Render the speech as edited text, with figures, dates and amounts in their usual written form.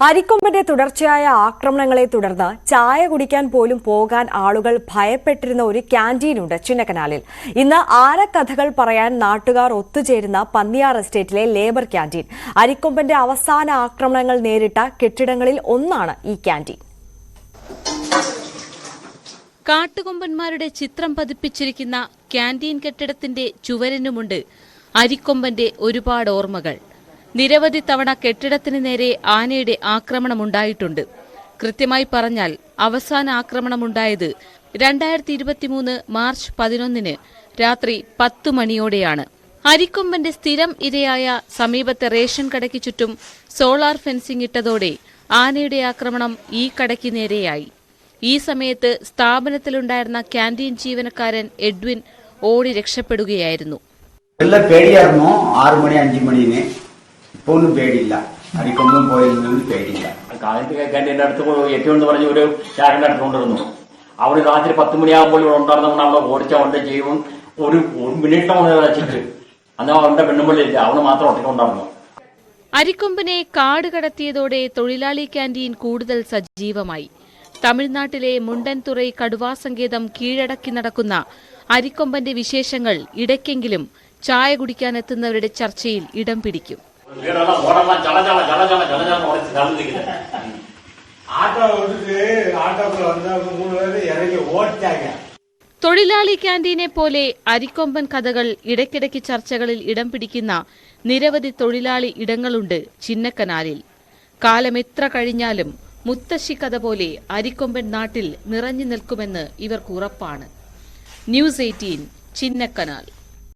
അരിക്കൊമ്പന്റെ തുടർച്ചയായ ആക്രമണങ്ങളെ തുടർന്ന് ചായ കുടിക്കാൻ പോലും പോകാൻ ആളുകൾ ഭയപ്പെട്ടിരുന്ന ഒരു ക്യാന്റീനുണ്ട് ചിന്നക്കനാലിൽ. ഇന്ന് ആരക്കഥകൾ പറയാൻ നാട്ടുകാർ ഒത്തുചേരുന്ന പന്നിയാർ എസ്റ്റേറ്റിലെ ലേബർ ക്യാന്റീൻ. അരിക്കൊമ്പന്റെ അവസാന ആക്രമണങ്ങൾ നേരിട്ട കെട്ടിടങ്ങളിൽ ഒന്നാണ് ഈ ക്യാന്റീൻ. കാട്ടുകൊമ്പന്മാരുടെ ചിത്രം പതിപ്പിച്ചിരിക്കുന്ന ക്യാന്റീൻ കെട്ടിടത്തിന്റെ ചുവരിനുമുണ്ട് അരിക്കൊമ്പന്റെ ഒരുപാട് ഓർമ്മകൾ. നിരവധി തവണ കെട്ടിടത്തിന് നേരെ ആനയുടെ ആക്രമണമുണ്ടായിട്ടുണ്ട്. കൃത്യമായി പറഞ്ഞാൽ അവസാന ആക്രമണമുണ്ടായത് 2023 മാർച്ച് 11 രാത്രി 10 മണിയോടെയാണ്. അരിക്കൊമ്പന്റെ സ്ഥിരം ഇരയായ സമീപത്തെ റേഷൻ കടയ്ക്ക് ചുറ്റും സോളാർ ഫെൻസിംഗ് ഇട്ടതോടെ ആനയുടെ ആക്രമണം ഈ കടയ്ക്ക് നേരെയായി. ഈ സമയത്ത് സ്ഥാപനത്തിലുണ്ടായിരുന്ന ക്യാന്റീൻ ജീവനക്കാരൻ എഡ്വിൻ ഓടി രക്ഷപ്പെടുകയായിരുന്നു. പേടിയായിരുന്നു 6 മണി 5 മണിന്. ഇപ്പൊ ഒന്നും പേടിയില്ല. അരിക്കൊമ്പും പോയൊന്നും പേടിയില്ല. ക്യാന്റീൻ്റെ അടുത്ത് ഏറ്റവും എന്ന് പറഞ്ഞ ഒരു ചാരന്റെ അടുത്ത് കൊണ്ടിരുന്നു. അവിടെ രാത്രി 10 മണിയാകുമ്പോൾ ഇവിടെ ഉണ്ടായിരുന്നവണ് അവിടെ ഓടിച്ച അവന്റെ ജീവൻ ഒരു മിനിറ്റ് രക്ഷിച്ചു. അന്ന് അവന്റെ പെണ്ണുമ്പിള്ളില്ല, അവന് മാത്രം ഒറ്റക്കുണ്ടായിരുന്നു. അരിക്കൊമ്പനെ കാട് കടത്തിയതോടെ തൊഴിലാളി ക്യാന്റീൻ കൂടുതൽ സജീവമായി. തമിഴ്നാട്ടിലെ മുണ്ടൻതുറൈ കടുവാ സങ്കേതം കീഴടക്കി നടക്കുന്ന അരിക്കൊമ്പന്റെ വിശേഷങ്ങൾ ഇടയ്ക്കെങ്കിലും ചായ കുടിക്കാനെത്തുന്നവരുടെ ചർച്ചയിൽ ഇടം പിടിക്കും. തൊഴിലാളി ക്യാന്റീനെ പോലെ അരിക്കൊമ്പൻ കഥകൾ ഇടയ്ക്കിടയ്ക്ക് ചർച്ചകളിൽ ഇടം പിടിക്കുന്ന നിരവധി തൊഴിലാളി ഇടങ്ങളുണ്ട് ചിന്നക്കനാലിൽ. കാലം എത്ര കഴിഞ്ഞാലും മുത്തശ്ശി കഥ പോലെ അരിക്കൊമ്പൻ നാട്ടിൽ നിറഞ്ഞു നിൽക്കുമെന്ന് ഇവർക്ക് ഉറപ്പാണ്. ന്യൂസ് 18 ചിന്നക്കനാൽ.